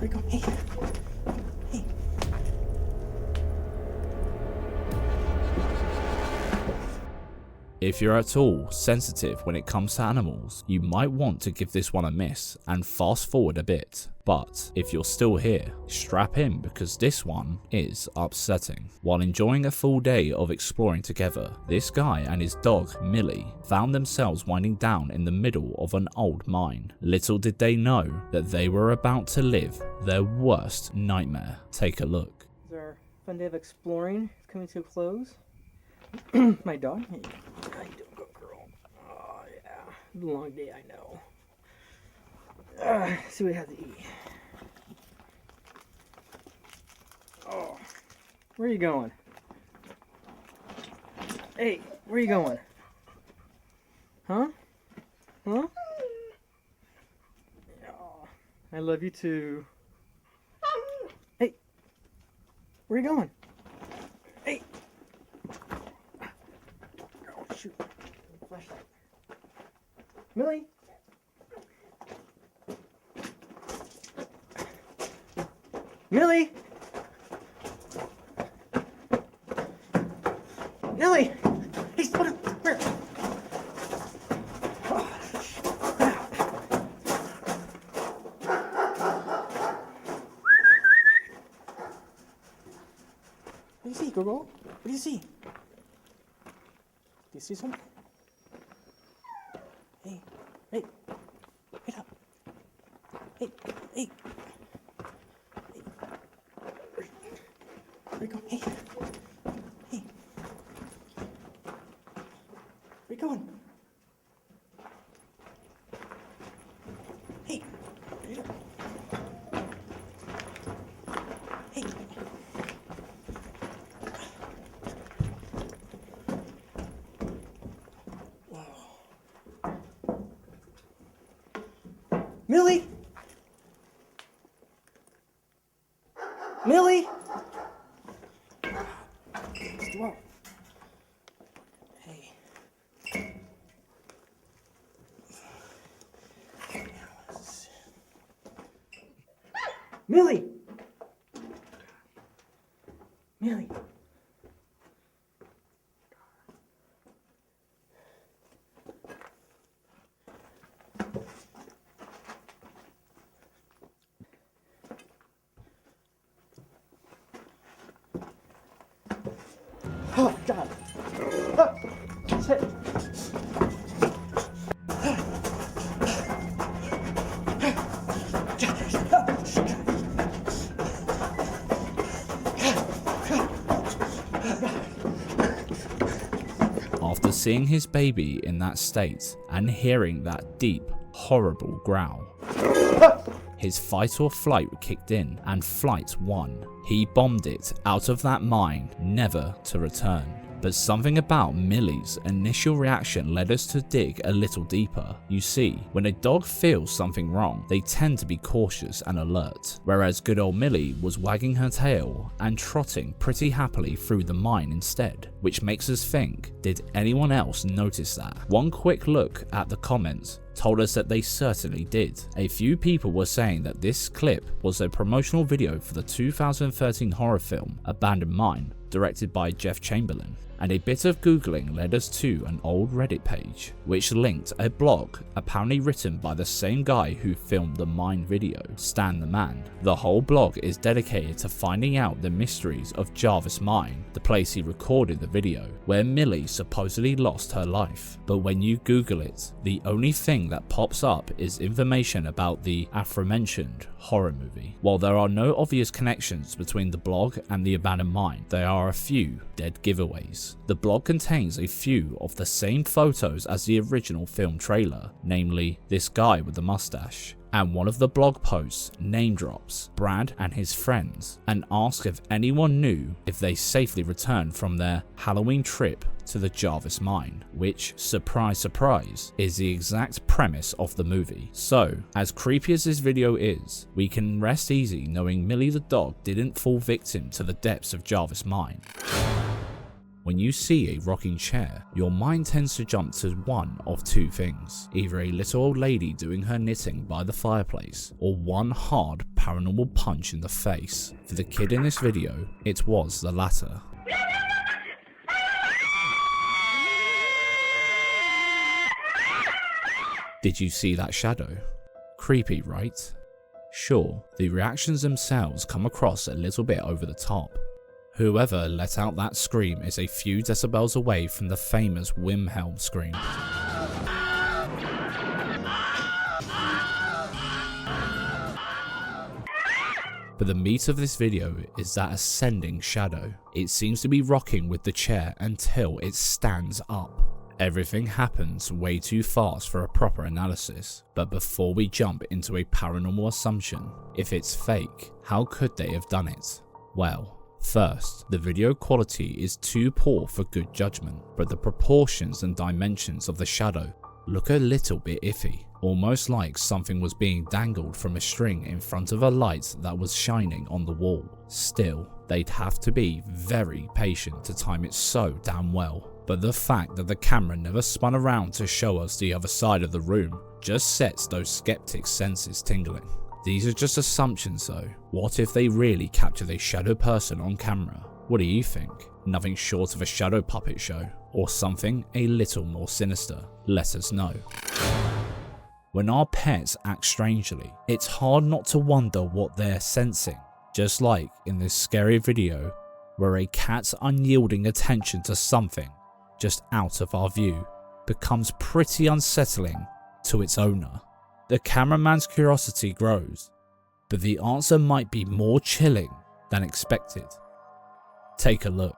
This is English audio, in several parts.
Where you going? Hey. Hey. If you're at all sensitive when it comes to animals, you might want to give this one a miss and fast forward a bit. But if you're still here, strap in because this one is upsetting. While enjoying a full day of exploring together, this guy and his dog, Millie, found themselves winding down in the middle of an old mine. Little did they know that they were about to live their worst nightmare. Take a look. Our fun day of exploring is coming to a close. My dog. Hey, how you doing, good girl? Oh yeah, long day, I know. See what we have to eat. Oh, where are you going? Hey, where are you going? Huh? Huh? Oh, I love you too. Hey, where are you going? Hey. Oh shoot! Flashlight. Millie. Millie! Millie! Hey, put it where? Oh, crap. What do you see, Google? What do you see? Do you see something? Hey, hey, get up. Hey, hey. Where you going? Hey. Hey. Where you going? Hey. Where you going? Hey. Whoa. Millie? Millie? Whoa. Hey. Millie! Millie! Oh, God. Oh, shit. After seeing his baby in that state and hearing that deep, horrible growl, his fight or flight kicked in and flight won. He bombed it out of that mine, never to return. But something about Millie's initial reaction led us to dig a little deeper. You see, when a dog feels something wrong, they tend to be cautious and alert, whereas good old Millie was wagging her tail and trotting pretty happily through the mine instead, which makes us think, did anyone else notice that? One quick look at the comments told us that they certainly did. A few people were saying that this clip was a promotional video for the 2013 horror film Abandoned Mine, directed by Jeff Chamberlain. And a bit of googling led us to an old Reddit page, which linked a blog apparently written by the same guy who filmed the Mine video, Stan the Man. The whole blog is dedicated to finding out the mysteries of Jarvis Mine, the place he recorded the video, where Millie supposedly lost her life. But when you Google it, the only thing that pops up is information about the aforementioned horror movie. While there are no obvious connections between the blog and the abandoned mine, there are a few dead giveaways. The blog contains a few of the same photos as the original film trailer, namely this guy with the mustache. And one of the blog posts name drops Brad and his friends and asks if anyone knew if they safely returned from their Halloween trip to the Jarvis mine, which, surprise surprise, is the exact premise of the movie. So, as creepy as this video is, we can rest easy knowing Millie the dog didn't fall victim to the depths of Jarvis mine. When you see a rocking chair, your mind tends to jump to one of two things, either a little old lady doing her knitting by the fireplace, or one hard paranormal punch in the face. For the kid in this video, it was the latter. Did you see that shadow? Creepy, right? Sure, the reactions themselves come across a little bit over the top. Whoever let out that scream is a few decibels away from the famous Wilhelm scream. But the meat of this video is that ascending shadow. It seems to be rocking with the chair until it stands up. Everything happens way too fast for a proper analysis, but before we jump into a paranormal assumption, if it's fake, how could they have done it? Well, first, the video quality is too poor for good judgment, but the proportions and dimensions of the shadow look a little bit iffy, almost like something was being dangled from a string in front of a light that was shining on the wall. Still, they'd have to be very patient to time it so damn well. But the fact that the camera never spun around to show us the other side of the room just sets those skeptics' senses tingling. These are just assumptions though. What if they really captured a shadow person on camera? What do you think? Nothing short of a shadow puppet show? Or something a little more sinister? Let us know. When our pets act strangely, it's hard not to wonder what they're sensing. Just like in this scary video where a cat's unyielding attention to something just out of our view becomes pretty unsettling to its owner. The cameraman's curiosity grows, but the answer might be more chilling than expected. Take a look.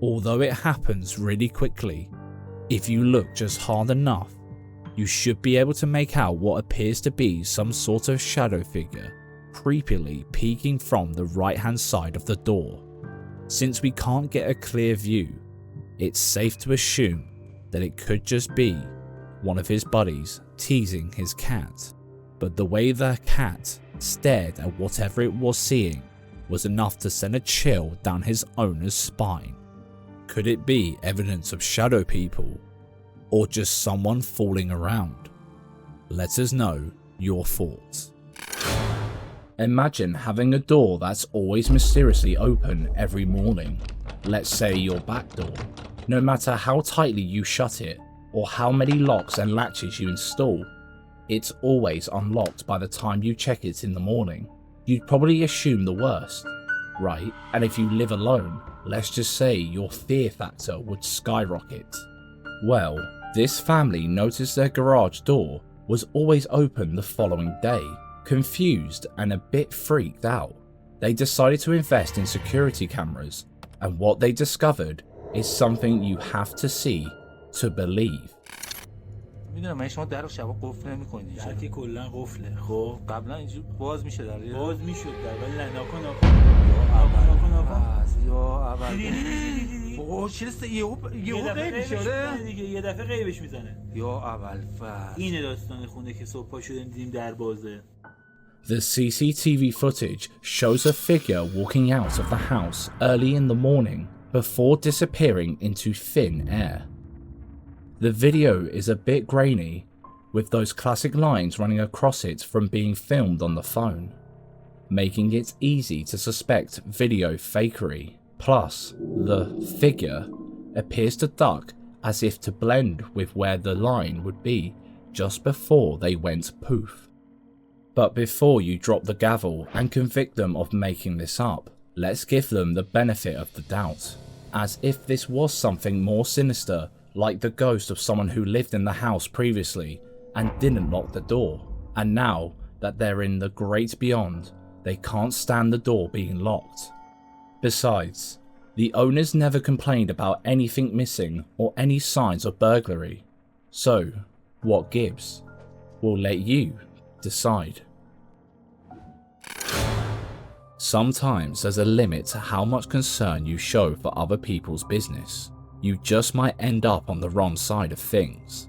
Although it happens really quickly, if you look just hard enough, you should be able to make out what appears to be some sort of shadow figure creepily peeking from the right hand side of the door. Since we can't get a clear view, it's safe to assume that it could just be one of his buddies teasing his cat. But the way the cat stared at whatever it was seeing was enough to send a chill down his owner's spine. Could it be evidence of shadow people, or just someone fooling around? Let us know your thoughts. Imagine having a door that's always mysteriously open every morning. Let's say your back door. No matter how tightly you shut it, or how many locks and latches you install, it's always unlocked by the time you check it in the morning. You'd probably assume the worst, right? And if you live alone, let's just say your fear factor would skyrocket. Well, this family noticed their garage door was always open the following day. Confused and a bit freaked out, they decided to invest in security cameras, and what they discovered is something you have to see to believe. میدونم من شما در رو شبا قفل نمی‌کنید. درتی کلا قفله. خب قبلا اینجور باز میشه در باز میشد در ولی نه ناکن یا اول اوه چرا یهو غیب شده دیگه یه دفعه غیبش میزنه یا اول فصل اینه داستان خونه که صبح پا شدیم دیدیم در بازه. The CCTV footage shows a figure walking out of the house early in the morning before disappearing into thin air. The video is a bit grainy, with those classic lines running across it from being filmed on the phone, making it easy to suspect video fakery. Plus, the figure appears to duck as if to blend with where the line would be just before they went poof. But before you drop the gavel and convict them of making this up, let's give them the benefit of the doubt, as if this was something more sinister, like the ghost of someone who lived in the house previously and didn't lock the door, and now that they're in the great beyond, they can't stand the door being locked. Besides, the owners never complained about anything missing or any signs of burglary. So, what gives? We'll let you decide. Sometimes there's a limit to how much concern you show for other people's business. You just might end up on the wrong side of things.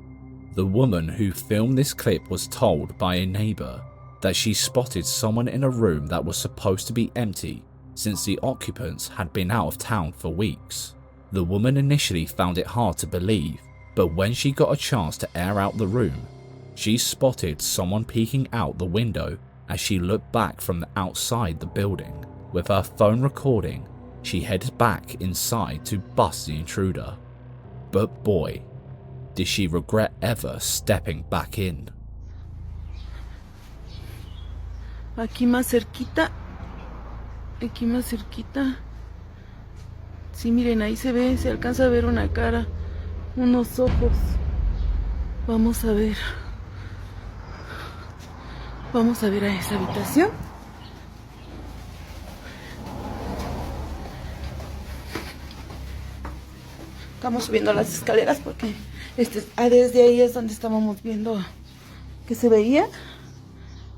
The woman who filmed this clip was told by a neighbour that she spotted someone in a room that was supposed to be empty since the occupants had been out of town for weeks. The woman initially found it hard to believe, but when she got a chance to air out the room, she spotted someone peeking out the window as she looked back from the outside the building. With her phone recording, she headed back inside to bust the intruder. But boy, did she regret ever stepping back in. Aquí más cerquita. Aquí más cerquita. Sí, miren, ahí se ve, se alcanza a ver una cara, unos ojos. Vamos a ver. Vamos a ver a esa habitación. Estamos subiendo las escaleras porque desde ahí es donde estábamos viendo que se veía.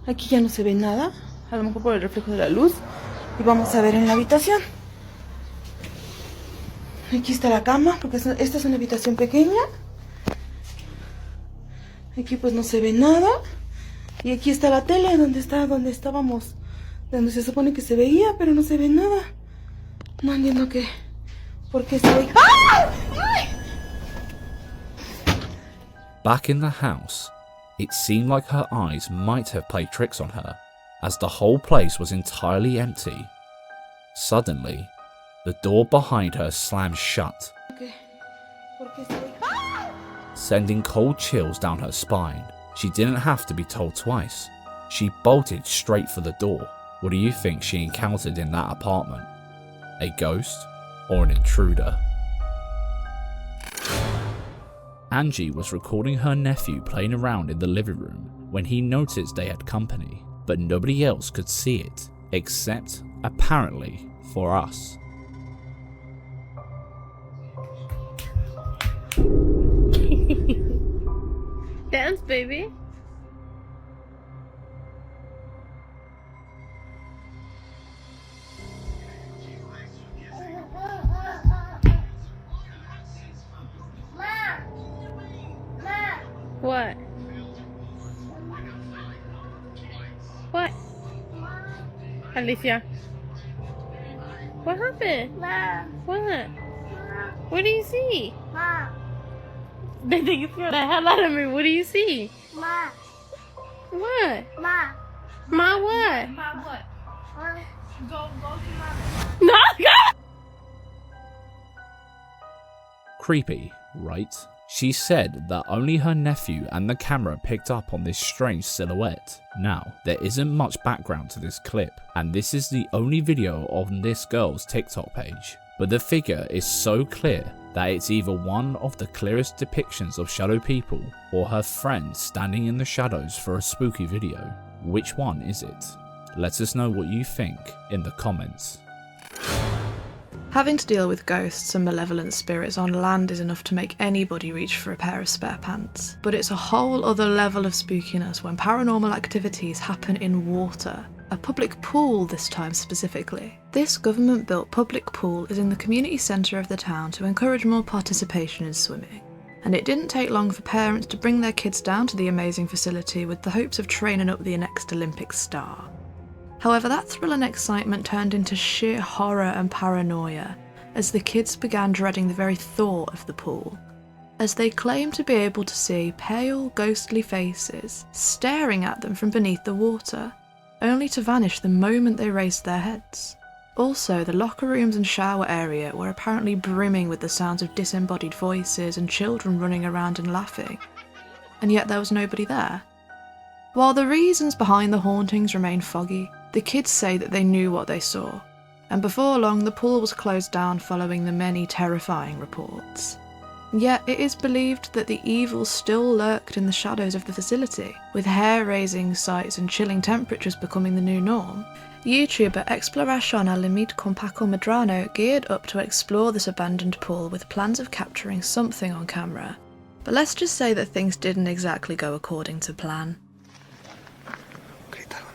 Aquí ya no se ve nada, a lo mejor por el reflejo de la luz. Y vamos a ver en la habitación. Aquí está la cama, porque esta es una habitación pequeña. Aquí pues no se ve nada. Y aquí está la tele, donde estábamos, donde se supone que se veía, pero no se ve nada. No entiendo por qué se ve. ¡Ah! ¡Ay! Back in the house, it seemed like her eyes might have played tricks on her, as the whole place was entirely empty. Suddenly, the door behind her slammed shut, sending cold chills down her spine. She didn't have to be told twice. She bolted straight for the door. What do you think she encountered in that apartment? A ghost or an intruder? Angie was recording her nephew playing around in the living room when he noticed they had company, but nobody else could see it, except, apparently, for us. Dance, baby. What? What? Alicia. What happened? What? What do you see? They think it's scared the hell out of me. What do you see? Ma. What? Ma. Ma what? Ma what? Go to mama. No, God! Creepy, right? She said that only her nephew and the camera picked up on this strange silhouette. Now, there isn't much background to this clip, and this is the only video on this girl's TikTok page. But the figure is so clear that it's either one of the clearest depictions of shadow people or her friend standing in the shadows for a spooky video. Which one is it? Let us know what you think in the comments. Having to deal with ghosts and malevolent spirits on land is enough to make anybody reach for a pair of spare pants. But it's a whole other level of spookiness when paranormal activities happen in water. A public pool this time specifically. This government-built public pool is in the community centre of the town to encourage more participation in swimming. And it didn't take long for parents to bring their kids down to the amazing facility with the hopes of training up the next Olympic star. However, that thrill and excitement turned into sheer horror and paranoia as the kids began dreading the very thought of the pool, as they claimed to be able to see pale, ghostly faces staring at them from beneath the water, only to vanish the moment they raised their heads. Also, the locker rooms and shower area were apparently brimming with the sounds of disembodied voices and children running around and laughing, and yet there was nobody there. While the reasons behind the hauntings remain foggy, the kids say that they knew what they saw, and before long the pool was closed down following the many terrifying reports. Yet it is believed that the evil still lurked in the shadows of the facility, with hair-raising sights and chilling temperatures becoming the new norm. YouTuber Exploración al Límite con Paco Medrano geared up to explore this abandoned pool with plans of capturing something on camera. But let's just say that things didn't exactly go according to plan. Gritaron.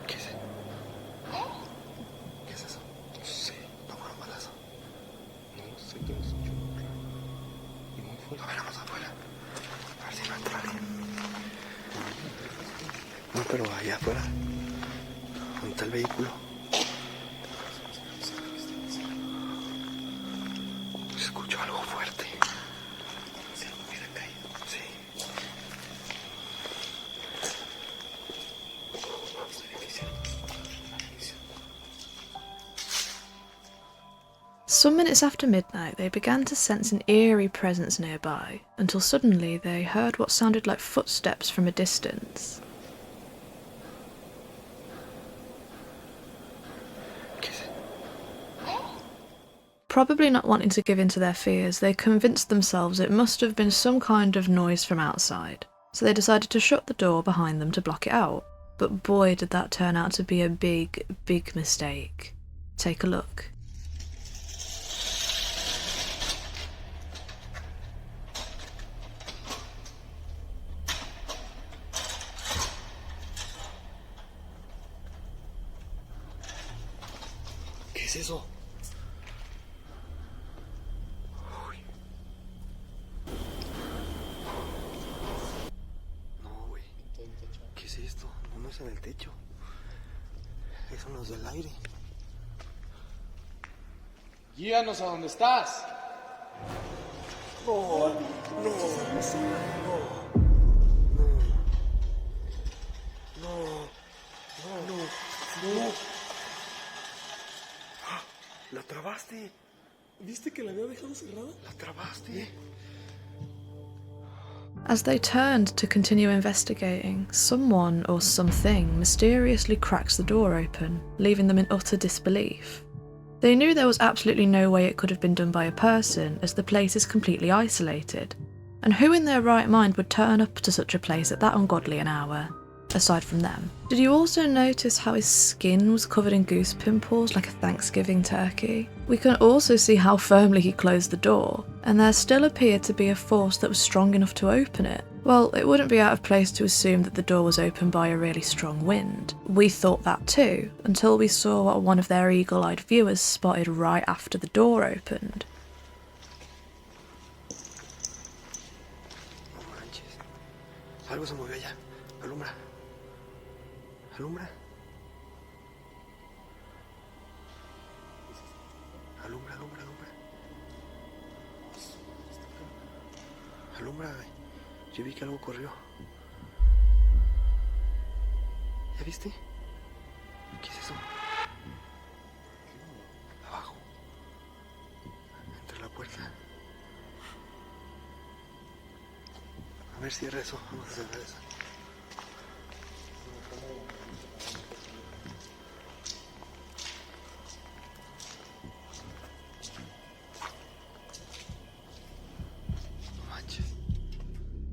¿Qué es? ¿Qué es eso? No sé, vamos a balazo. No sé qué nos escuchó. Y muy fuerte. A ver, vamos afuera. A ver si no entra alguien. No, pero allá afuera. ¿Dónde está el vehículo? Se escuchó algo fuerte. Si algo hubiera caído. Sí. Some minutes after midnight, they began to sense an eerie presence nearby, until suddenly they heard what sounded like footsteps from a distance. Probably not wanting to give in to their fears, they convinced themselves it must have been some kind of noise from outside, so they decided to shut the door behind them to block it out. But boy, did that turn out to be a big, big mistake. Take a look. ¿Qué es eso? Uy. No, güey. ¿Qué es esto? No es en el techo. Eso no es del aire. Guíanos a donde estás. No, no, no, no, no, no. ¿La trabaste? ¿Viste que la había dejado cerrada? ¿La trabaste? As they turned to continue investigating, someone or something mysteriously cracks the door open, leaving them in utter disbelief. They knew there was absolutely no way it could have been done by a person, as the place is completely isolated. And who in their right mind would turn up to such a place at that ungodly an hour, aside from them? Did you also notice how his skin was covered in goose pimples like a Thanksgiving turkey? We can also see how firmly he closed the door, and there still appeared to be a force that was strong enough to open it. Well, it wouldn't be out of place to assume that the door was opened by a really strong wind. We thought that too, until we saw what one of their eagle-eyed viewers spotted right after the door opened. No manches. Algo se movió allá. Alumbra. Alumbra. Alumbra, alumbra, alumbra. Alumbra, güey. Yo vi que algo corrió. ¿Ya viste? ¿Qué es eso? Abajo. Entre la puerta. A ver, cierra eso. Vamos a cerrar eso.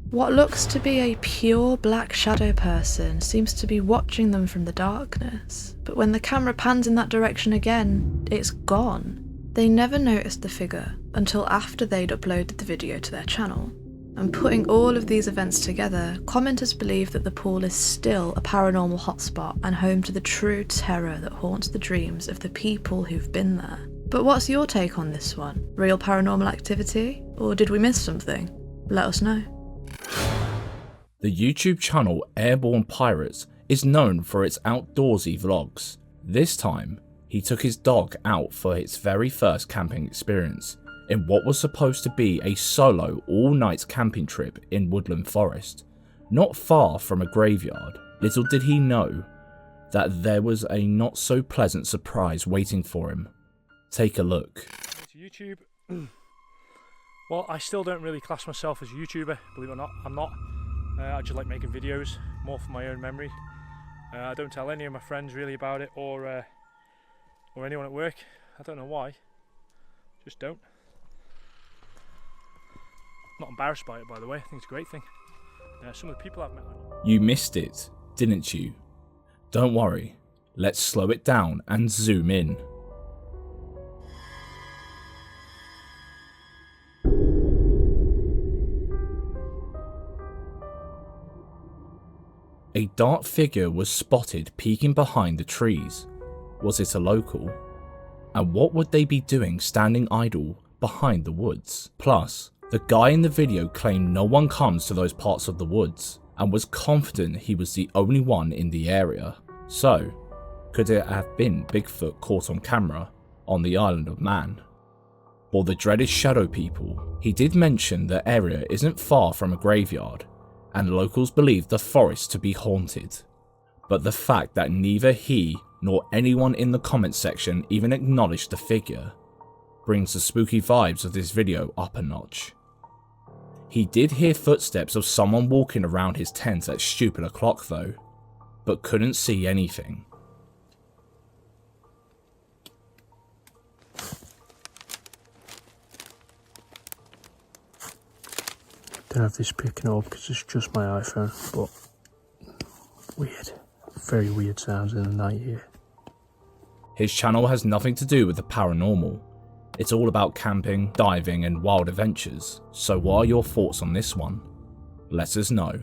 What looks to be a pure black shadow person seems to be watching them from the darkness, but when the camera pans in that direction again, it's gone. They never noticed the figure until after they'd uploaded the video to their channel. And putting all of these events together, commenters believe that the pool is still a paranormal hotspot and home to the true terror that haunts the dreams of the people who've been there. But what's your take on this one? Real paranormal activity? Or did we miss something? Let us know. The YouTube channel Airborne Pirates is known for its outdoorsy vlogs. This time, he took his dog out for its very first camping experience. in what was supposed to be a solo all-night camping trip in Woodland Forest, not far from a graveyard. Little did he know that there was a not so pleasant surprise waiting for him. Take a look. YouTube. Well, I still don't really class myself as a YouTuber, believe it or not. I'm not. I just like making videos, more for my own memory. I don't tell any of my friends really about it, or anyone at work. I don't know why. Just don't. Not embarrassed by it, by the way. I think it's a great thing. Some of the people I've met. You missed it, didn't you? Don't worry. Let's slow it down and zoom in. A dark figure was spotted peeking behind the trees. Was it a local? And what would they be doing standing idle behind the woods? Plus, the guy in the video claimed no one comes to those parts of the woods and was confident he was the only one in the area. So, could it have been Bigfoot caught on camera on the Island of Man? For the dreaded shadow people, he did mention the area isn't far from a graveyard, and locals believe the forest to be haunted. But the fact that neither he nor anyone in the comments section even acknowledged the figure brings the spooky vibes of this video up a notch. He did hear footsteps of someone walking around his tent at stupid o'clock though, but couldn't see anything. Don't know if this is picking up because it's just my iPhone, but weird. Very weird sounds in the night here. His channel has nothing to do with the paranormal. It's all about camping, diving and wild adventures. So what are your thoughts on this one? Let us know.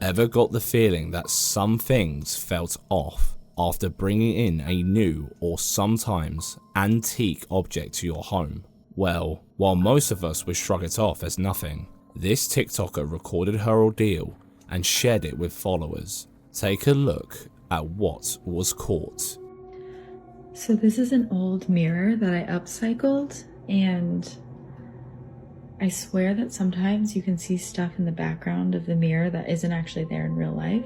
Ever got the feeling that some things felt off after bringing in a new or sometimes antique object to your home? Well, while most of us would shrug it off as nothing, this TikToker recorded her ordeal and shared it with followers. Take a look at what was caught. So this is an old mirror that I upcycled, and I swear that sometimes you can see stuff in the background of the mirror that isn't actually there in real life.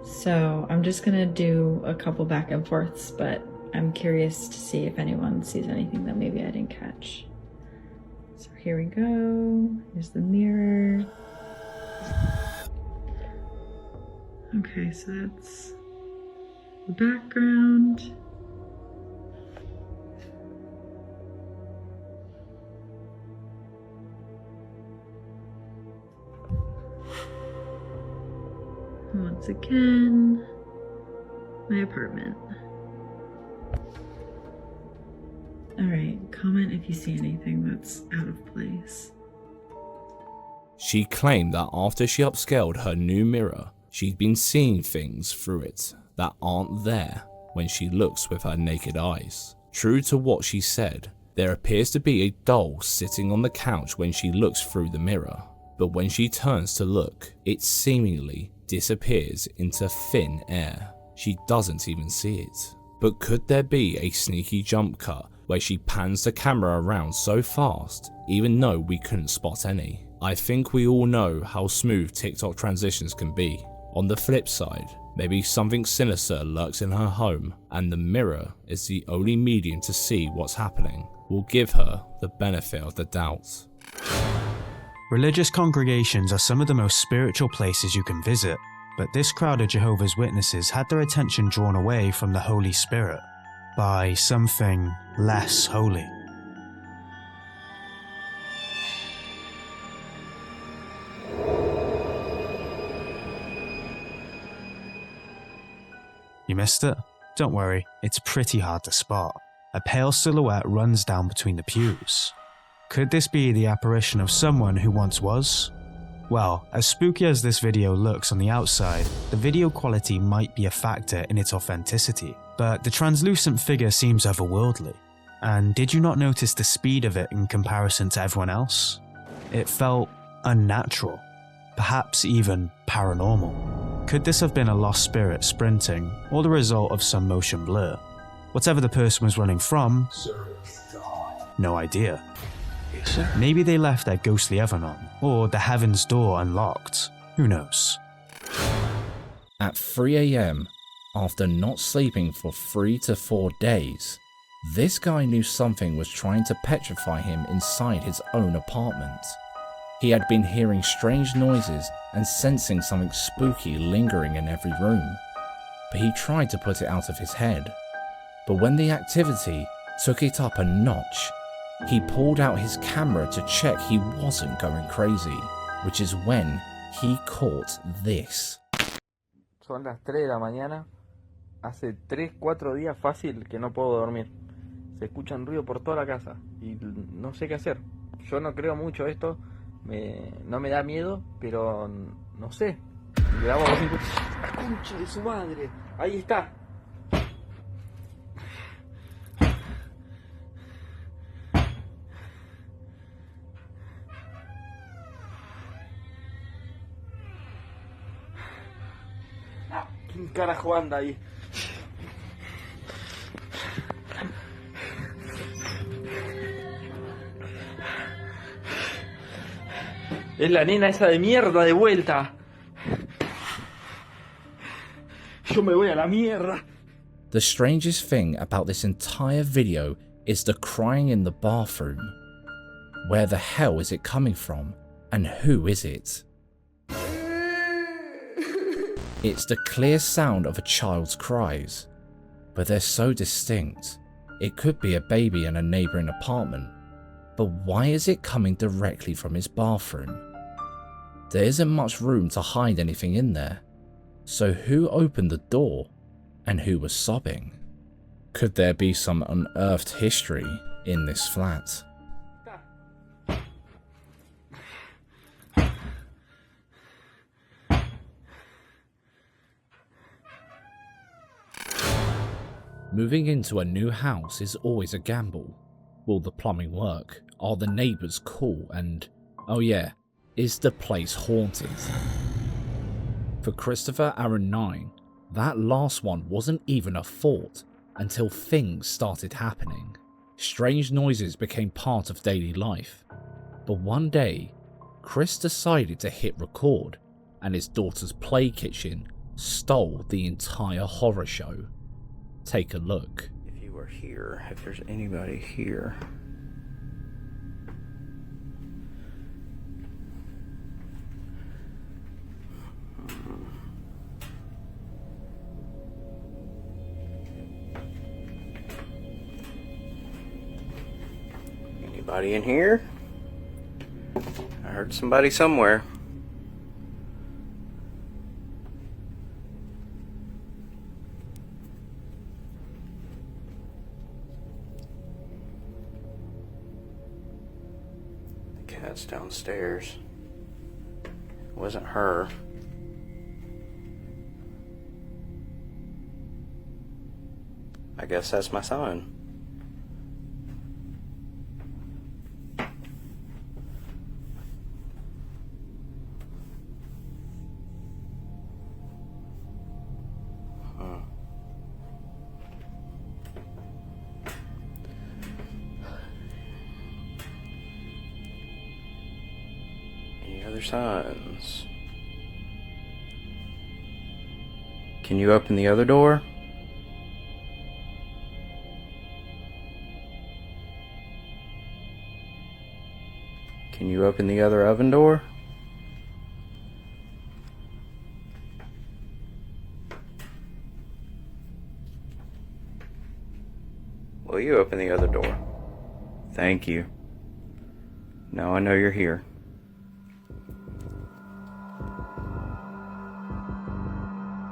So I'm just gonna do a couple back and forths, but I'm curious to see if anyone sees anything that maybe I didn't catch. So here we go. Here's the mirror. Okay, so that's the background. Once again, my apartment. Alright, comment if you see anything that's out of place. She claimed that after she upscaled her new mirror, she'd been seeing things through it that aren't there when she looks with her naked eyes. True to what she said, there appears to be a doll sitting on the couch when she looks through the mirror, but when she turns to look, it seemingly disappears into thin air. She doesn't even see it. But could there be a sneaky jump cut where she pans the camera around so fast, even though we couldn't spot any? I think we all know how smooth TikTok transitions can be. On the flip side, maybe something sinister lurks in her home, and the mirror is the only medium to see what's happening. We'll give her the benefit of the doubt. Religious congregations are some of the most spiritual places you can visit, but this crowd of Jehovah's Witnesses had their attention drawn away from the Holy Spirit by something less holy. You missed it? Don't worry, it's pretty hard to spot. A pale silhouette runs down between the pews. Could this be the apparition of someone who once was? Well, as spooky as this video looks on the outside, the video quality might be a factor in its authenticity, but the translucent figure seems otherworldly. And did you not notice the speed of it in comparison to everyone else? It felt unnatural, perhaps even paranormal. Could this have been a lost spirit sprinting, or the result of some motion blur? Whatever the person was running from, No idea. Yes, sir. Maybe they left their ghostly oven on, or the heaven's door unlocked. Who knows? At 3 AM, after not sleeping for 3 to 4 days, this guy knew something was trying to petrify him inside his own apartment. He had been hearing strange noises and sensing something spooky lingering in every room, but he tried to put it out of his head. But when the activity took it up a notch, he pulled out his camera to check he wasn't going crazy, which is when he caught this. Son las 3 de la mañana, hace 3-4 días fácil que no puedo dormir. Se escuchan ruido por toda la casa y no sé qué hacer. Yo no creo mucho esto, no me da miedo, pero no sé. Le hago así, ¡la concha de su madre! Ahí está. ¿Quién carajo anda ahí? Es la nena esa de mierda de vuelta. Yo me voy a la mierda. The strangest thing about this entire video is the crying in the bathroom. Where the hell is it coming from, and who is it? It's the clear sound of a child's cries, but they're so distinct. It could be a baby in a neighbouring apartment, but why is it coming directly from his bathroom? There isn't much room to hide anything in there, so who opened the door and who was sobbing? Could there be some unearthed history in this flat? Moving into a new house is always a gamble. Will the plumbing work? Are the neighbours cool? And, oh yeah, is the place haunted? For Christopher Aaron 9, that last one wasn't even a thought until things started happening. Strange noises became part of daily life. But one day, Chris decided to hit record, and his daughter's play kitchen stole the entire horror show. Take a look. If you were here, if there's anybody here. Anybody in here? I heard somebody somewhere. The cat's downstairs. It wasn't her. I guess that's my sign. Any other signs? Can you open the other door? Can you open the other oven door? Will you open the other door? Thank you. Now I know you're here.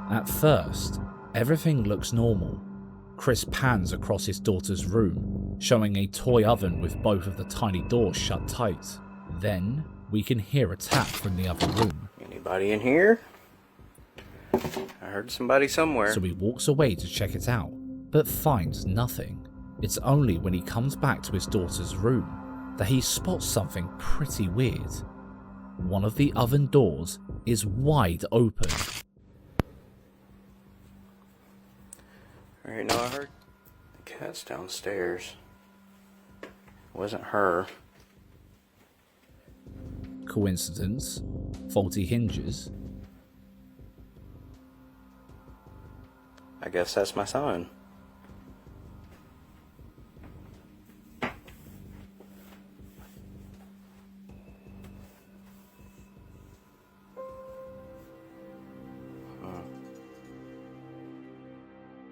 At first, everything looks normal. Chris pans across his daughter's room, showing a toy oven with both of the tiny doors shut tight. Then, we can hear a tap from the other room. Anybody in here? I heard somebody somewhere. So he walks away to check it out, but finds nothing. It's only when he comes back to his daughter's room that he spots something pretty weird. One of the oven doors is wide open. Alright, now I heard the cat's downstairs. It wasn't her. Coincidence? Faulty hinges? I guess that's my sign.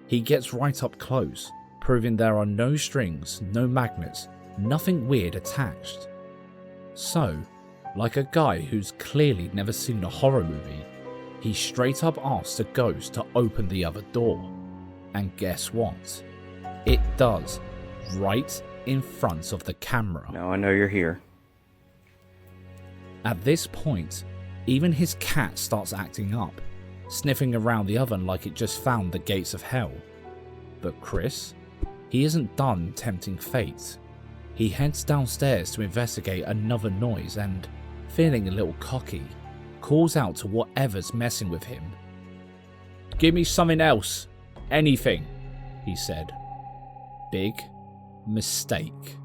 He gets right up close, proving there are no strings, no magnets, nothing weird attached. So, like a guy who's clearly never seen a horror movie, he straight up asks the ghost to open the other door. And guess what? It does, right in front of the camera. Now I know you're here. At this point, even his cat starts acting up, sniffing around the oven like it just found the gates of hell. But Chris, he isn't done tempting fate. He heads downstairs to investigate another noise and, feeling a little cocky, calls out to whatever's messing with him. "Give me something else. Anything," he said. Big mistake.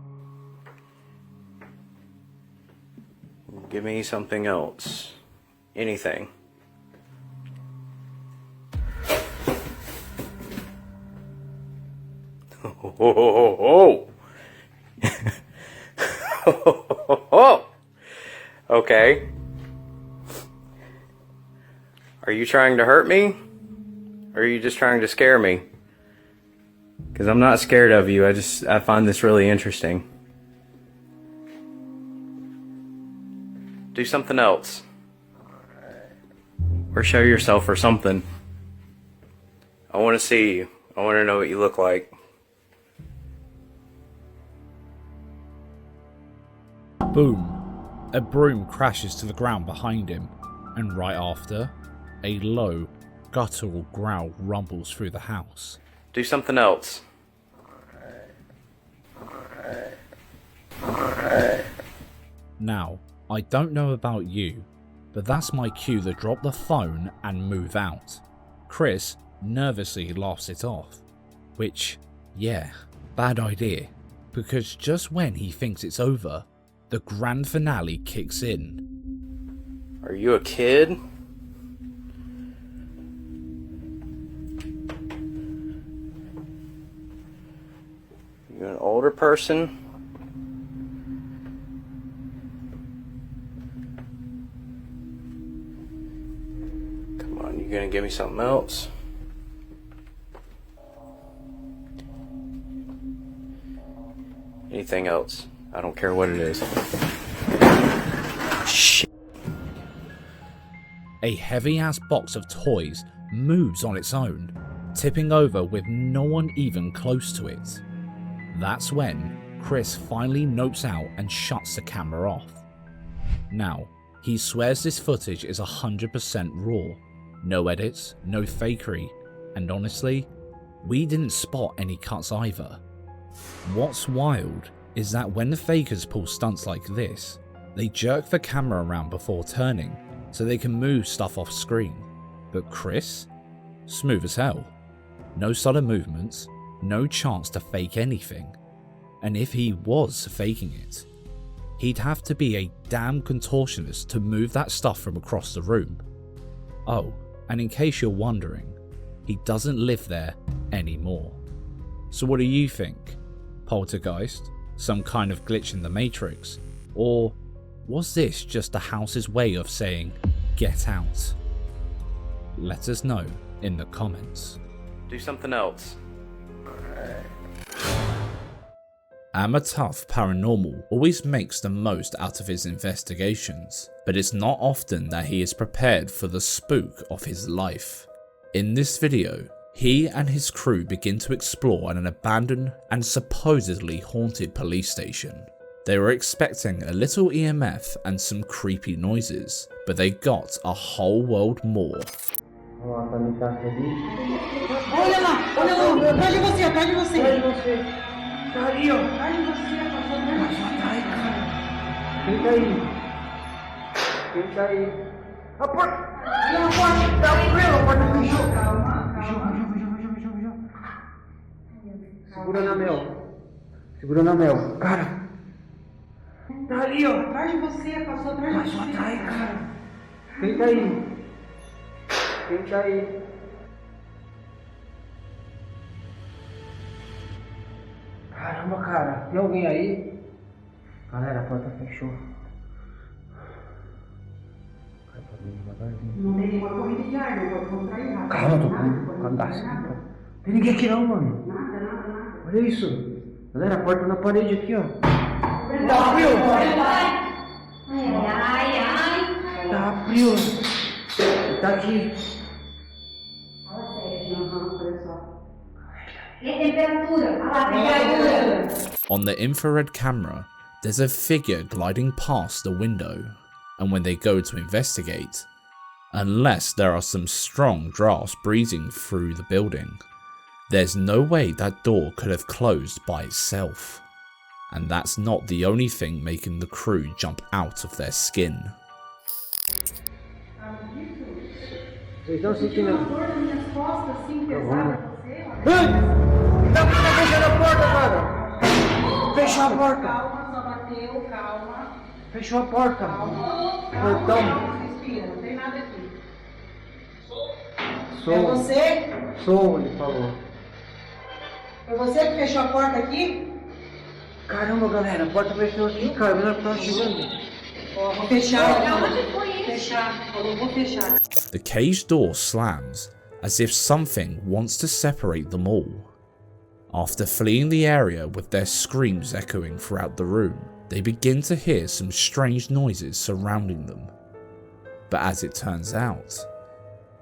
Give me something else. Anything. Okay. Are you trying to hurt me? Or are you just trying to scare me? Because I'm not scared of you, I find this really interesting. Do something else. Or show yourself or something. I want to see you. I want to know what you look like. Boom. A broom crashes to the ground behind him, and right after, a low, guttural growl rumbles through the house. Do something else. Now, I don't know about you, but that's my cue to drop the phone and move out. Chris nervously laughs it off, which, yeah, bad idea, because just when he thinks it's over, the grand finale kicks in. Are you a kid? You an older person? Come on, you gonna give me something else? Anything else? I don't care what it is. Shit. A heavy-ass box of toys moves on its own, tipping over with no one even close to it. That's when Chris finally nopes out and shuts the camera off. Now, he swears this footage is 100% raw, no edits, no fakery, and honestly, we didn't spot any cuts either. What's wild is that when the fakers pull stunts like this, they jerk the camera around before turning so they can move stuff off screen. But Chris? Smooth as hell. No sudden movements, no chance to fake anything. And if he was faking it, he'd have to be a damn contortionist to move that stuff from across the room. Oh, and in case you're wondering, he doesn't live there anymore. So what do you think? Poltergeist? Some kind of glitch in the Matrix? Or was this just the house's way of saying, get out? Let us know in the comments. Do something else. Tough Paranormal always makes the most out of his investigations, but it's not often that he is prepared for the spook of his life. In this video, he and his crew begin to explore an abandoned and supposedly haunted police station. They were expecting a little EMF and some creepy noises, but they got a whole world more. Segura na mel. Cara. Tá ali, ó. Atrás de você, passou atrás de você. Passou atrás, cara. Quem tá aí? Quem tá aí? Caramba, cara. Tem alguém aí? Galera, a porta fechou. Não tem nenhuma corrida de ar, não pode mostrar aí. Calma, tô com cadastro aqui, cara. Tem ninguém aqui não, mano. Nada. Olha isso. Galera, a porta na parede aqui, ó. Tá frio? Ai. Tá frio. Tá aqui. Fala sério, olha só. E a temperatura? Fala a temperatura. On the infrared camera, there's a figure gliding past the window, and when they go to investigate, unless there are some strong drafts breezing through the building, there's no way that door could have closed by itself. And that's not the only thing making the crew jump out of their skin. Vocês estão sentindo Dá pra fechar a porta, cara! Fechou a porta! Calma, só bateu, calma. Fechou a porta! Portão! Respira, não tem nada aqui. Sou. É você? Sou, ele falou. Foi você que fechou a porta aqui? Caramba, galera, a porta fechou aqui, cara. Melhor que tava chegando. Ó, vou fechar. Vou fechar. Falou, vou fechar. The cage door slams as if something wants to separate them all. After fleeing the area with their screams echoing throughout the room, they begin to hear some strange noises surrounding them. But as it turns out,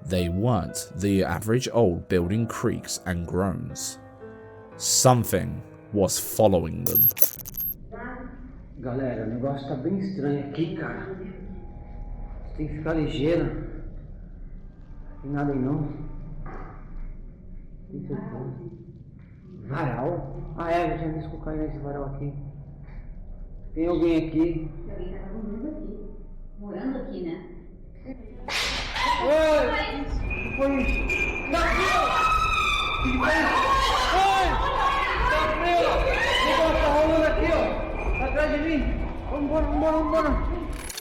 they weren't the average old building creaks and groans. Something was following them. Galera, o negócio tá bem estranho aqui, cara. Você tem que ficar ligeiro. Não tem nada aí não. Isso aqui. Varal? Ah é, eu tinha visto cair nesse varal aqui. Tem alguém aqui? Alguém tá dormindo aqui. Morando aqui, né? Oi! O que foi isso? Tá frio! O que foi isso? Oi! Tá frio! O negócio tá rolando aqui, ó! Atrás de mim! Vambora!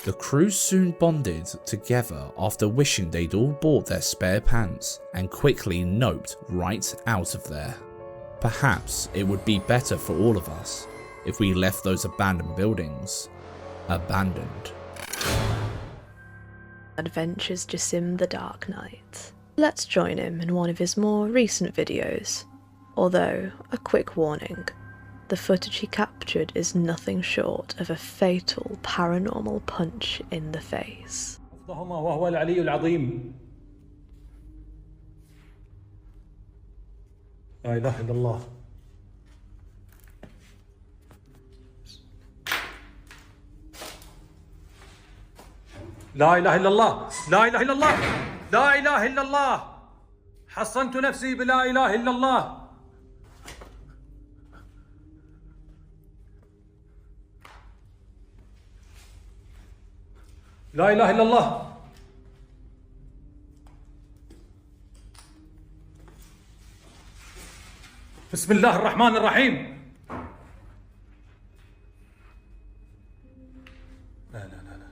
The crew soon bonded together after wishing they'd all bought their spare pants and quickly noped right out of there. Perhaps it would be better for all of us if we left those abandoned buildings abandoned. Adventures Jasim the Dark Knight. Let's join him in one of his more recent videos. Although, a quick warning, the footage he captured is nothing short of a fatal paranormal punch in the face. وهو العلي العظيم. لا إله إلا الله. لا إله إلا الله. لا إله إلا الله. لا إله إلا الله. حصنت نفسي بلا إله إلا الله. لا إله إلا الله. بسم الله الرحمن الرحيم. لا لا لا لا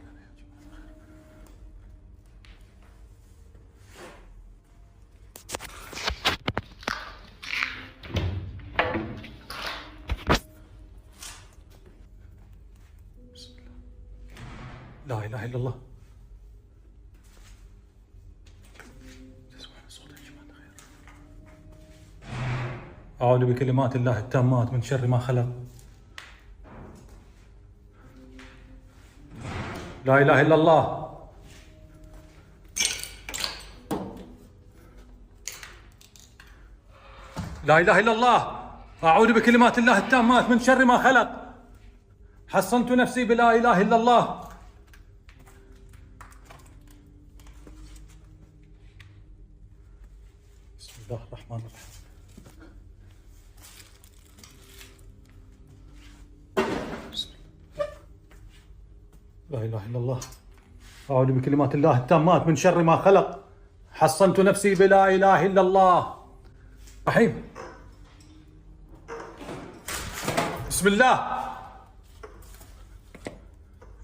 لا إله إلا الله. أعوذ بكلمات الله التامات من شر ما خلق. لا إله إلا الله. لا إله إلا الله. أعوذ بكلمات الله التامات من شر ما خلق. حصنت نفسي بلا إله إلا الله. بسم الله الرحمن الرحيم. لا إله إلا الله. أعوذ بكلمات الله التامات من شر ما خلق. حصنت نفسي بلا إله إلا الله. رحيم. بسم الله.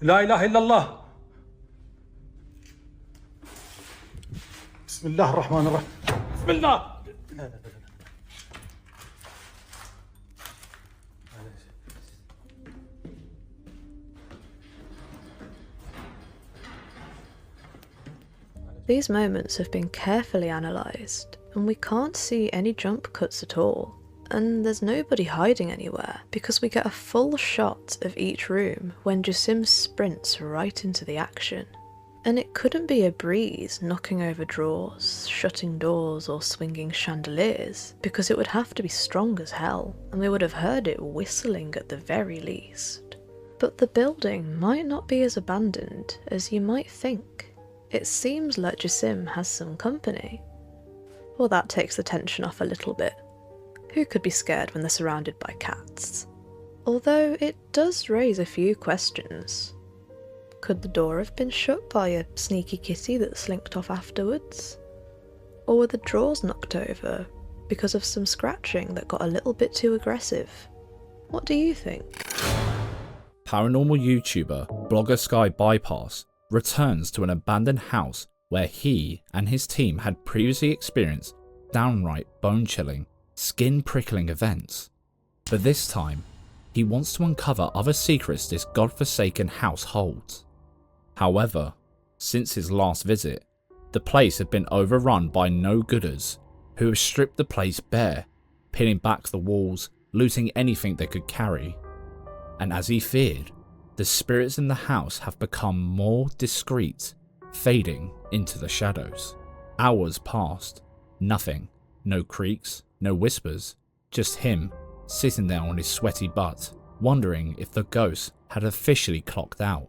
لا إله إلا الله. بسم الله الرحمن الرحيم. بسم الله. These moments have been carefully analysed, and we can't see any jump cuts at all. And there's nobody hiding anywhere, because we get a full shot of each room when Jasim sprints right into the action. And it couldn't be a breeze knocking over drawers, shutting doors or swinging chandeliers, because it would have to be strong as hell, and we would have heard it whistling at the very least. But the building might not be as abandoned as you might think. It seems like Jasim has some company. Well, that takes the tension off a little bit. Who could be scared when they're surrounded by cats? Although it does raise a few questions. Could the door have been shut by a sneaky kitty that slinked off afterwards? Or were the drawers knocked over because of some scratching that got a little bit too aggressive? What do you think? Paranormal YouTuber Blogger Sky Bypass returns to an abandoned house where he and his team had previously experienced downright bone-chilling, skin-prickling events. But this time, he wants to uncover other secrets this godforsaken house holds. However, since his last visit, the place had been overrun by no-gooders who have stripped the place bare, peeling back the walls, looting anything they could carry. And as he feared, the spirits in the house have become more discreet, fading into the shadows. Hours passed. Nothing. No creaks, no whispers. Just him, sitting there on his sweaty butt, wondering if the ghost had officially clocked out.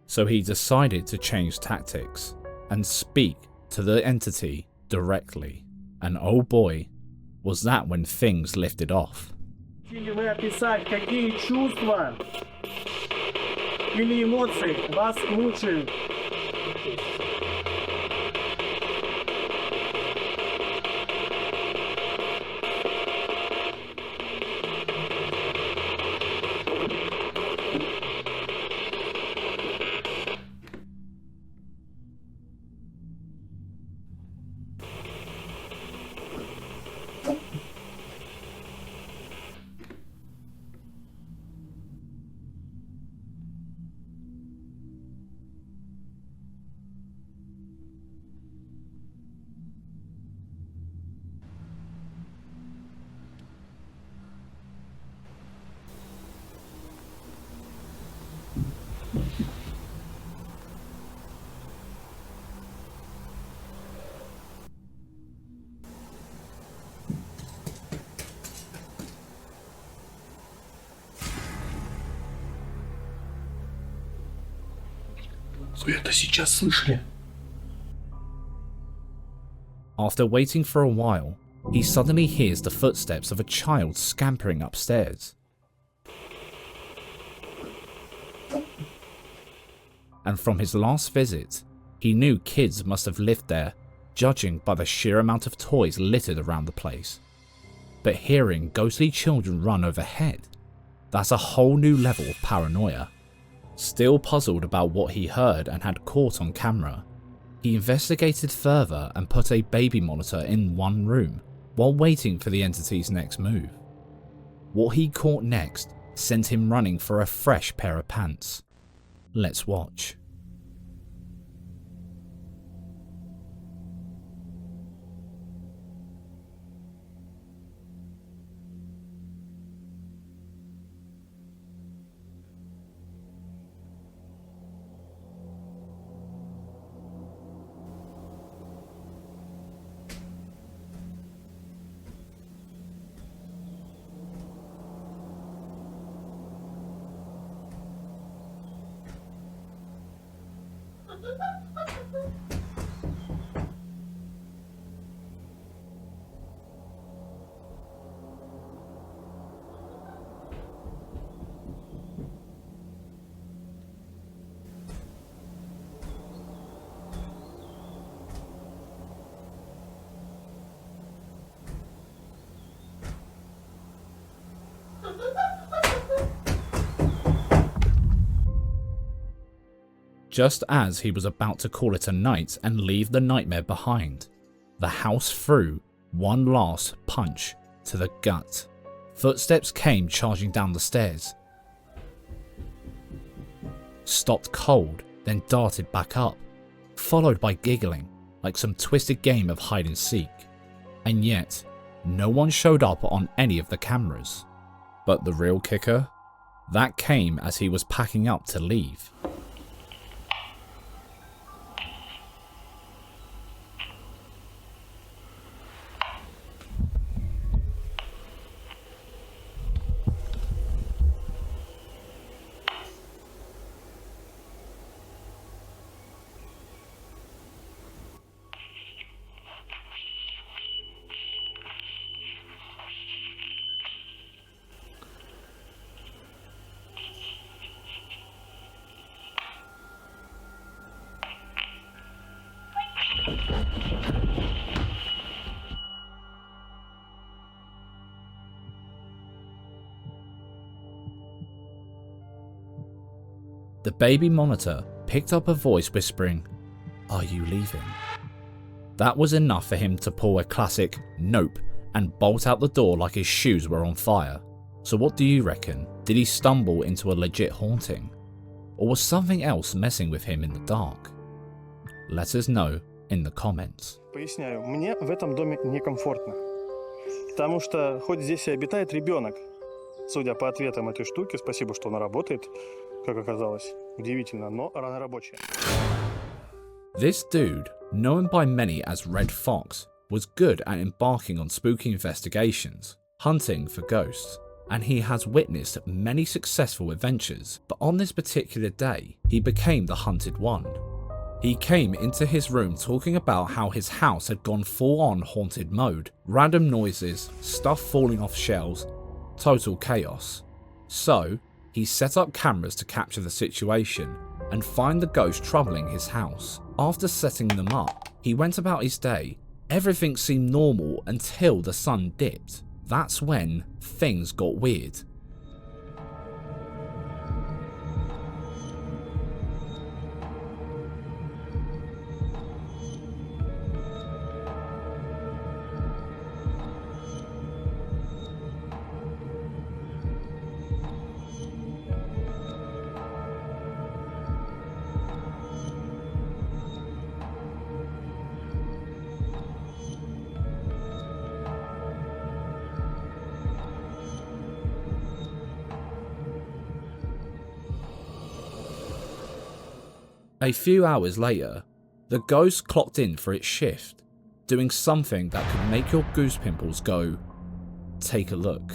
So he decided to change tactics and speak to the entity directly. And oh boy, was that when things lifted off. Мы описать, какие чувства или эмоции вас мучают. Вы это сейчас слышали? After waiting for a while, he suddenly hears the footsteps of a child scampering upstairs. And from his last visit, he knew kids must have lived there, judging by the sheer amount of toys littered around the place. But hearing ghostly children run overhead, that's a whole new level of paranoia. Still puzzled about what he heard and had caught on camera, he investigated further and put a baby monitor in one room while waiting for the entity's next move. What he caught next sent him running for a fresh pair of pants. Let's watch. Just as he was about to call it a night and leave the nightmare behind, the house threw one last punch to the gut. Footsteps came charging down the stairs, stopped cold, then darted back up, followed by giggling like some twisted game of hide and seek. And yet, no one showed up on any of the cameras. But the real kicker? That came as he was packing up to leave. The baby monitor picked up a voice whispering, "Are you leaving?" That was enough for him to pull a classic nope and bolt out the door like his shoes were on fire. So what do you reckon? Did he stumble into a legit haunting? Or was something else messing with him in the dark? Let us know in the comments. Поясняю, мне в этом доме некомфортно. Потому что хоть здесь и обитает ребенок, судя по ответам этой штуки, спасибо, что она работает, как оказалось. Удивительно, но рано рабочая. This dude, known by many as Red Fox, was good at embarking on spooky investigations, hunting for ghosts, and he has witnessed many successful adventures, but on this particular day, he became the hunted one. He came into his room talking about how his house had gone full-on haunted mode, random noises, stuff falling off shelves, total chaos. So, he set up cameras to capture the situation and find the ghost troubling his house. After setting them up, he went about his day. Everything seemed normal until the sun dipped. That's when things got weird. A few hours later, the ghost clocked in for its shift, doing something that could make your goose pimples go, take a look.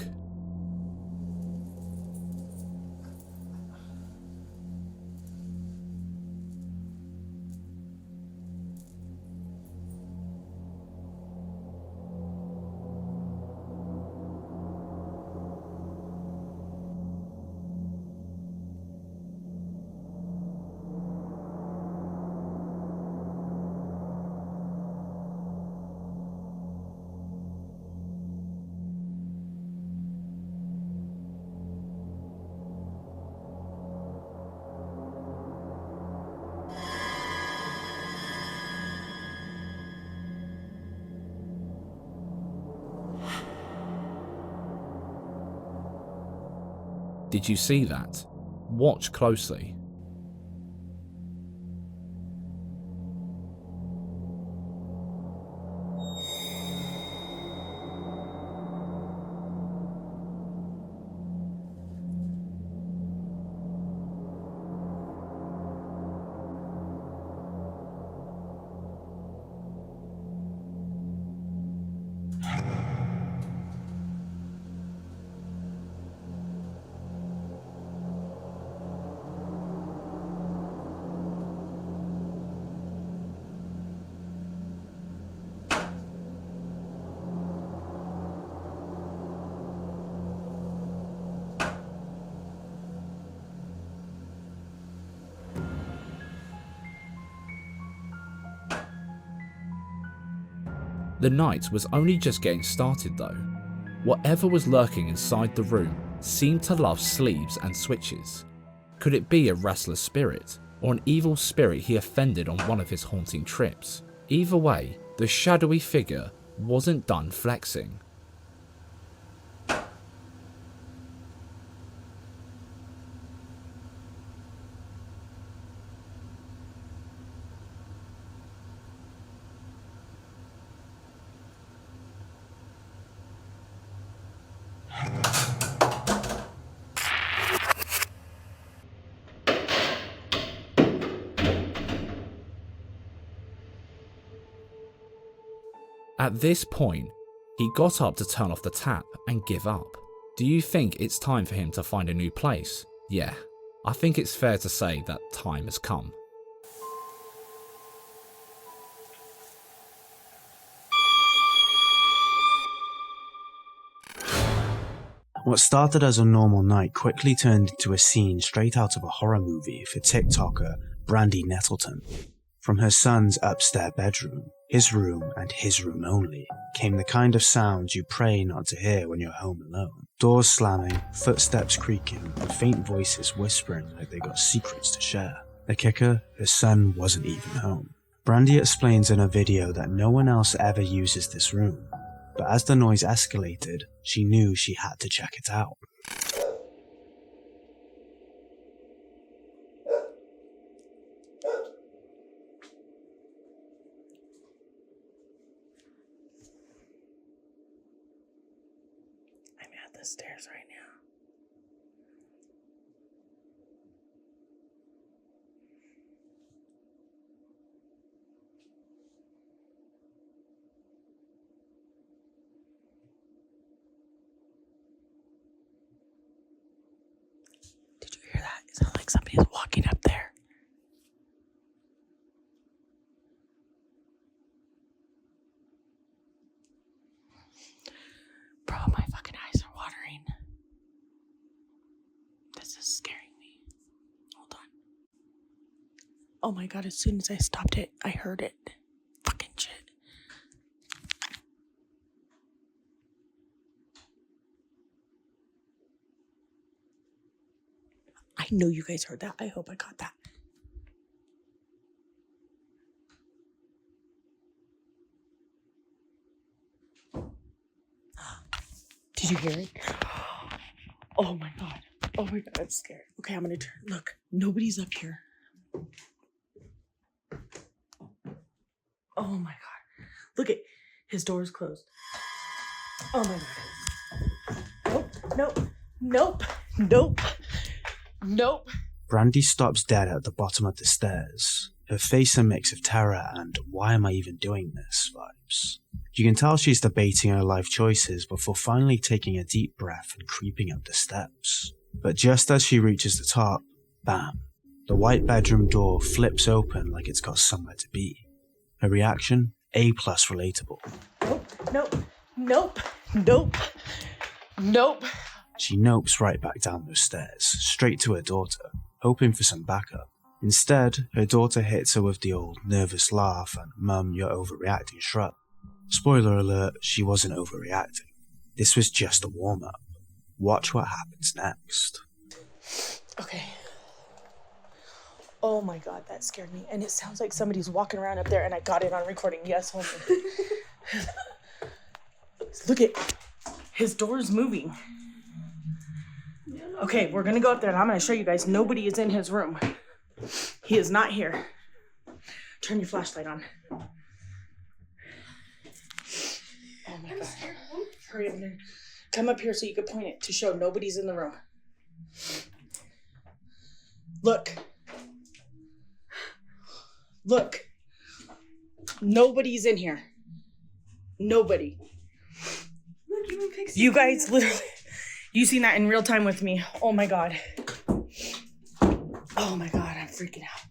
Did you see that? Watch closely. The night was only just getting started though. Whatever was lurking inside the room seemed to love sleeves and switches. Could it be a restless spirit? or an evil spirit he offended on one of his haunting trips. Either way, the shadowy figure wasn't done flexing. At this point, he got up to turn off the tap and give up. Do you think it's time for him to find a new place? Yeah, I think it's fair to say that time has come. What started as a normal night quickly turned into a scene straight out of a horror movie for TikToker Brandy Nettleton. From her son's upstairs bedroom, his room and his room only, came the kind of sounds you pray not to hear when you're home alone. Doors slamming, footsteps creaking, and faint voices whispering like they got secrets to share. The kicker, her son wasn't even home. Brandy explains in a video that no one else ever uses this room, but as the noise escalated, she knew she had to check it out. I'm at the stairs right now. Did you hear that? It sounds like somebody's walking up there. Bro, my fucking eyes are watering. This is scaring me. Hold on. Oh my god, as soon as I stopped it, I heard it. Fucking shit. I know you guys heard that. I hope I caught that. Did you hear it? Oh my god. Oh my god, I'm scared. Okay, I'm gonna turn. Look, nobody's up here. Oh my god. Look at his door is closed. Oh my god. Nope. Brandy stops dead at the bottom of the stairs, her face a mix of terror and why am I even doing this vibes. You can tell she's debating her life choices before finally taking a deep breath and creeping up the steps. But just as she reaches the top, bam, the white bedroom door flips open like it's got somewhere to be. Her reaction? A+ relatable. Nope. She nopes right back down those stairs, straight to her daughter, hoping for some backup. Instead, her daughter hits her with the old nervous laugh and "Mum, you're overreacting" shrug. Spoiler alert, she wasn't overreacting. This was just a warm-up. Watch what happens next. Okay. Oh my god, that scared me. And it sounds like somebody's walking around up there and I got it on recording. Yes, homie. Look at his door's moving. Okay, we're gonna go up there and I'm gonna show you guys nobody is in his room. He is not here. Turn your flashlight on. Oh my god. Hurry up there. Come up here so you can point it to show nobody's in the room. Look. Nobody's in here. Nobody. You guys literally, you seen that in real time with me. Oh my god. Oh my god, I'm freaking out.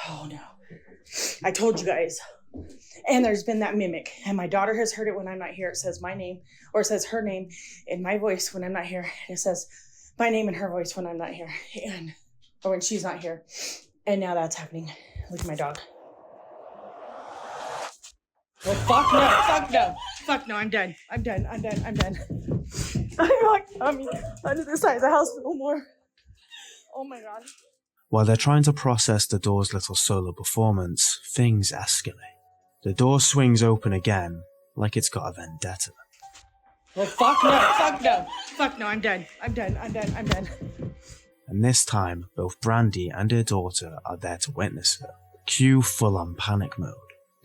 Oh no. I told you guys. And there's been that mimic. And my daughter has heard it when I'm not here. It says my name, or it says her name in my voice when I'm not here. It says my name in her voice when I'm not here. Or when she's not here. And now that's happening. Look at my dog. Well, fuck no, I'm done. I'm not coming under the side of the house no more. Oh my god. While they're trying to process the door's little solo performance, things escalate. The door swings open again, like it's got a vendetta. Oh, fuck no, fuck no, fuck no, I'm done. I'm done. And this time, both Brandy and her daughter are there to witness it. Cue full-on panic mode.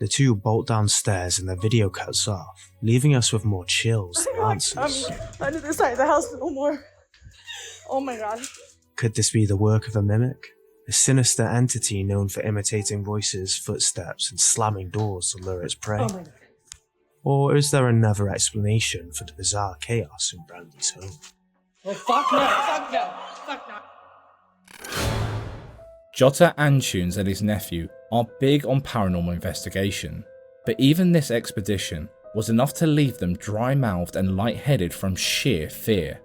The two bolt downstairs and the video cuts off, leaving us with more chills than answers. I'm under the side of the house no more. Oh my god. Could this be the work of a mimic? A sinister entity known for imitating voices, footsteps, and slamming doors to lure its prey? Oh my god. Or is there another explanation for the bizarre chaos in Brandy's home? Oh, fuck no, fuck no, fuck no. Jota Antunes and his nephew are big on paranormal investigation, but even this expedition was enough to leave them dry-mouthed and lightheaded from sheer fear.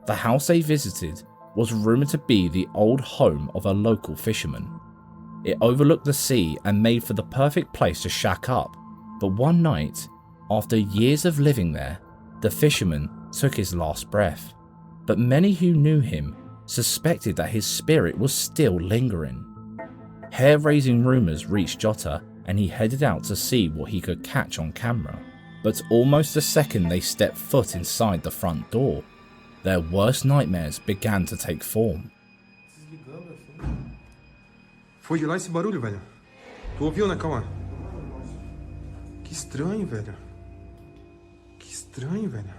The house they visited was rumoured to be the old home of a local fisherman. It overlooked the sea and made for the perfect place to shack up, but one night, after years of living there, the fisherman took his last breath. But many who knew him suspected that his spirit was still lingering. Hair-raising rumours reached Jota and he headed out to see what he could catch on camera. But almost the second they stepped foot inside the front door, their worst nightmares began to take form. Foi de lá esse barulho, velho? Tu ouviu, né, Cauã? Que estranho, velho. Que estranho, velho.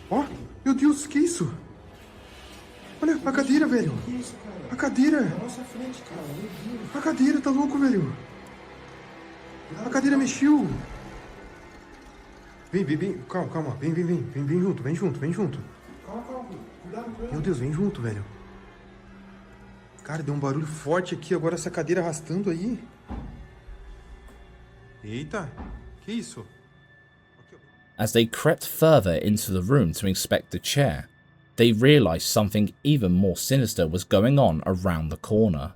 Ó, meu Deus, que isso? Olha, a cadeira, velho. A cadeira. A cadeira, tá louco, velho. A cadeira mexeu. Vem, calma. Vem junto. Calma. Meu Deus, vem junto, velho. Cara, deu um barulho forte aqui, agora essa cadeira arrastando aí. Eita, que isso? As they crept further into the room to inspect the chair, they realised something even more sinister was going on around the corner.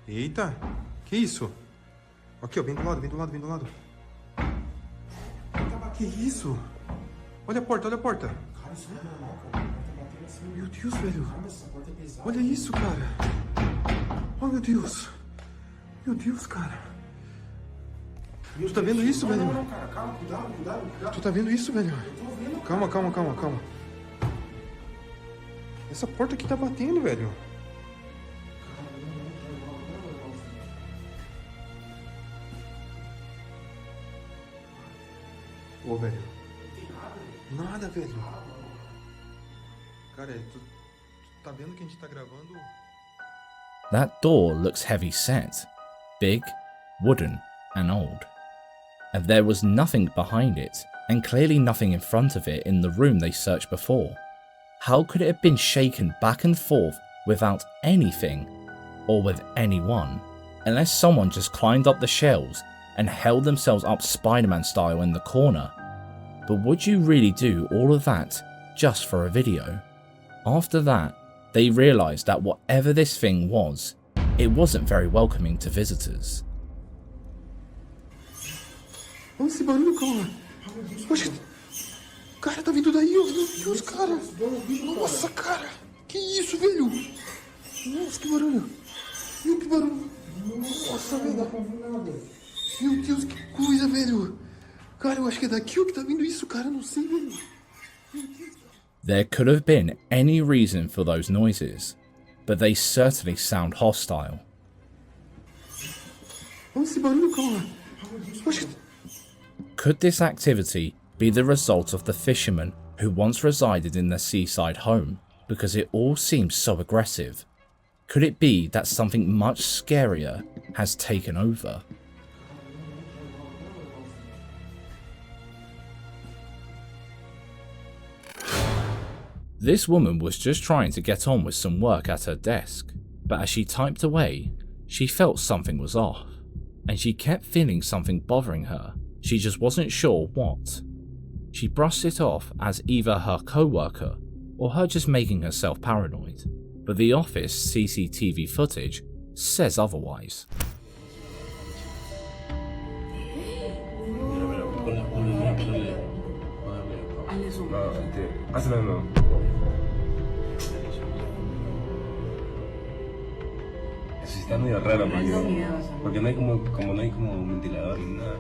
Eita, que isso? Aqui, ó, vem do lado. Que isso? Olha a porta. Cara, isso não é normal, cara. Meu Deus, velho. Olha isso, cara. Oh, meu Deus. Meu Deus, cara. Tu tá vendo isso, velho? Não, cara. Calma, cuidado. Tu tá vendo isso, velho? Eu tô vendo. Calma. Essa porta aqui tá batendo, velho. Ô, velho. Nada, velho. Cara, tu tá vendo que a gente tá gravando? That door looks heavy set, big, wooden, and old. And there was nothing behind it, and clearly nothing in front of it in the room they searched before. How could it have been shaken back and forth without anything, or with anyone, unless someone just climbed up the shelves and held themselves up Spider-Man style in the corner? But would you really do all of that just for a video? After that, they realised that whatever this thing was, it wasn't very welcoming to visitors. Olha esse barulho, calma. Poxa, cara, tá vindo daí, ó. Meu Deus, cara. Nossa, cara. Que isso, velho? Nossa, que barulho. Meu, que barulho. Nossa, velho. Meu Deus, que coisa, velho. Cara, eu acho que é daqui o que tá vindo isso, cara. Não sei, velho. There could have been any reason for those noises, but they certainly sound hostile. Olha esse barulho, calma. Poxa. Could this activity be the result of the fisherman who once resided in their seaside home, because it all seems so aggressive? Could it be that something much scarier has taken over? This woman was just trying to get on with some work at her desk, but as she typed away, she felt something was off, and she kept feeling something bothering her. She just wasn't sure what. She brushed it off as either her co-worker or her just making herself paranoid, but the office CCTV footage says otherwise. está medio raro porque no hay como un ventilador ni nada.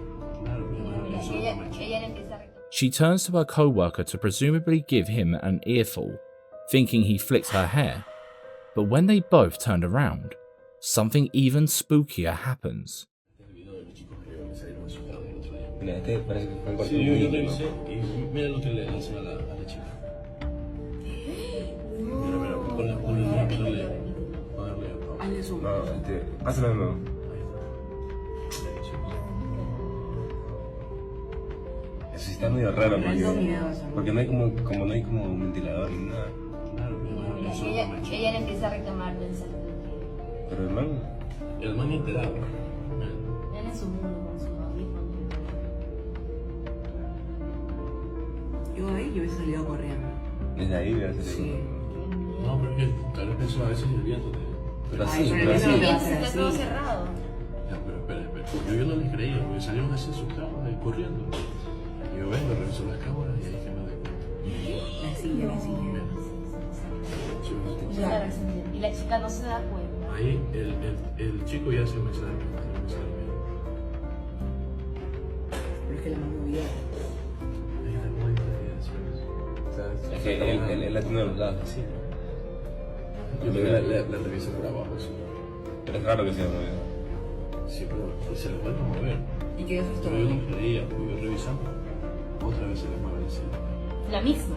She turns to her co-worker to presumably give him an earful, thinking he flicked her hair. But when they both turned around, something even spookier happens. Mira, este parece que fue el cuarto. Sí, yo revisé y mira lo que le enseñó a la chica. Mira, ponerle No, pásalo de nuevo. Eso sí está medio raro porque no hay como un ventilador ni nada. Ella le empieza a reclamar pensando. Pero el man ni enterado. Él en su mundo con sus audífonos. Yo ahí yo hubiese salido corriendo. Desde ahí hubiera salido. Sí. No, pero es que tal vez pensó a veces el viento. Pero así, Está todo cerrado. Ya, pero espera. Yo no les creía, porque salieron así asustados, corriendo. Y yo vengo, reviso las cámaras y ahí que me doy cuenta. La silla. Y la chica no se da cuenta. Ahí el chico ya se me sale. Pero es que la mano bien. Es que él la tiene a los lados así. Yo la reviso por abajo, sí. Pero es raro que sea movido. Sí, pero se le puede mover. ¿Y qué es esto? Pero yo no creía, porque yo revisando, otra vez se le mueve el cielo. La misma.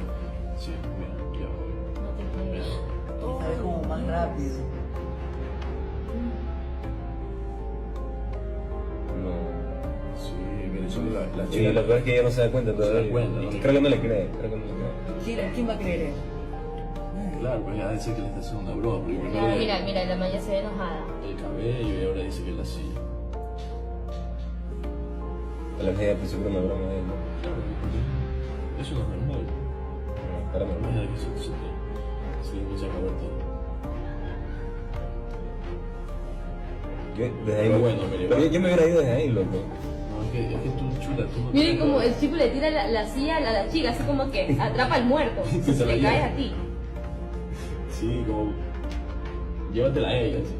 Sí, mira, ya voy. No te creo. Esta vez como más rápido. No. Sí, mira, solo la Sí, chica. lo peor es que ella no se da cuenta No se todavía. da cuenta, ¿no? Creo que no le cree. ¿Quién va a creer eso? Claro, pues ya dice que le está haciendo una broma. Porque primero Mira, la Maya se ve enojada. el cabello y ahora dice que es la silla. La ella pensó que era una broma de él, ¿no? Claro, eso no es normal. Paranormal. Imagina que se empieza a mover todo. Desde ahí, Pero bueno, pero yo me hubiera ido desde ahí, loco. No, es que tú, chula, tú no. Miren como el chico le tira la silla a la chica, así como que atrapa al muerto. Se la le lleva. cae a ti. Sí, como. Llévatela a ella, sí.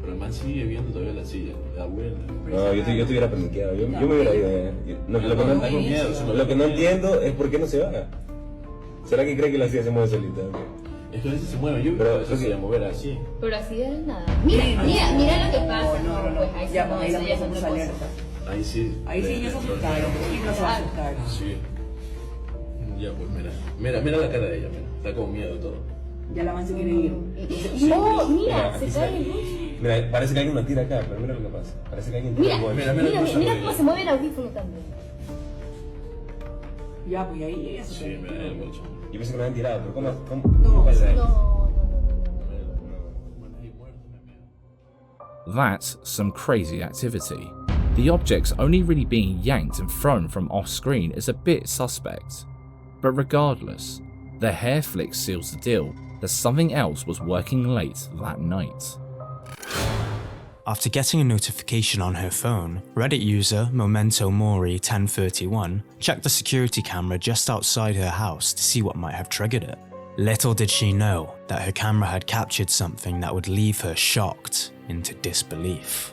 Pero el man sigue viendo todavía la silla, da vuelta. No, yo estuviera paniqueado. Yo me hubiera ido desde ahí. Lo que no entiendo es por qué no se va. ¿Será que cree que la silla se mueve solita? Es que a veces se mueve, yo pero a veces se mover así. Pero así de nada. Mira lo que pasa. No, pues ahí Ya, no, ahí eso la ya es pusimos otra cosa. alerta. Ahí sí. Ahí sí ellos asustaron, porque no se va a asustar. Sí. Ya, pues mira la cara de ella, mira. Está con miedo y todo. Ya la man se quiere ir. No, mira, se cae el bus. Mira, parece que alguien lo tira acá, pero mira lo que pasa. Parece que alguien tira el Mira cómo se mueve el audífono también. Ya, pues ahí ella se Sí, mira el mucho. Yo pensé que me habían tirado, pero ¿cómo pasa eso? That's some crazy activity. The objects only really being yanked and thrown from off screen is a bit suspect. But regardless, the hair flick seals the deal that something else was working late that night. After getting a notification on her phone, Reddit user Memento Mori 1031 checked the security camera just outside her house to see what might have triggered it. Little did she know that her camera had captured something that would leave her shocked into disbelief.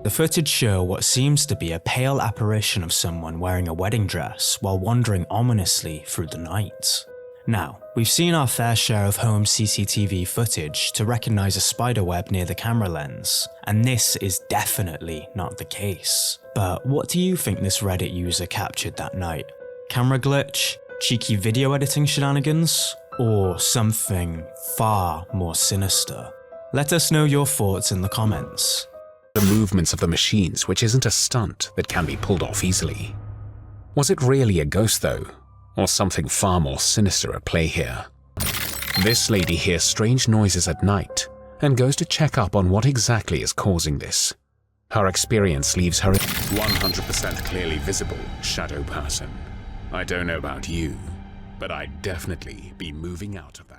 The footage show what seems to be a pale apparition of someone wearing a wedding dress while wandering ominously through the night. Now, we've seen our fair share of home CCTV footage to recognise a spiderweb near the camera lens, and this is definitely not the case. But what do you think this Reddit user captured that night? Camera glitch, cheeky video editing shenanigans, or something far more sinister? Let us know your thoughts in the comments. The movements of the machines, which isn't a stunt that can be pulled off easily. Was it really a ghost though, or something far more sinister at play here? This lady hears strange noises at night and goes to check up on what exactly is causing this. Her experience leaves her 100% clearly visible shadow person. I don't know about you, but I'd definitely be moving out of that.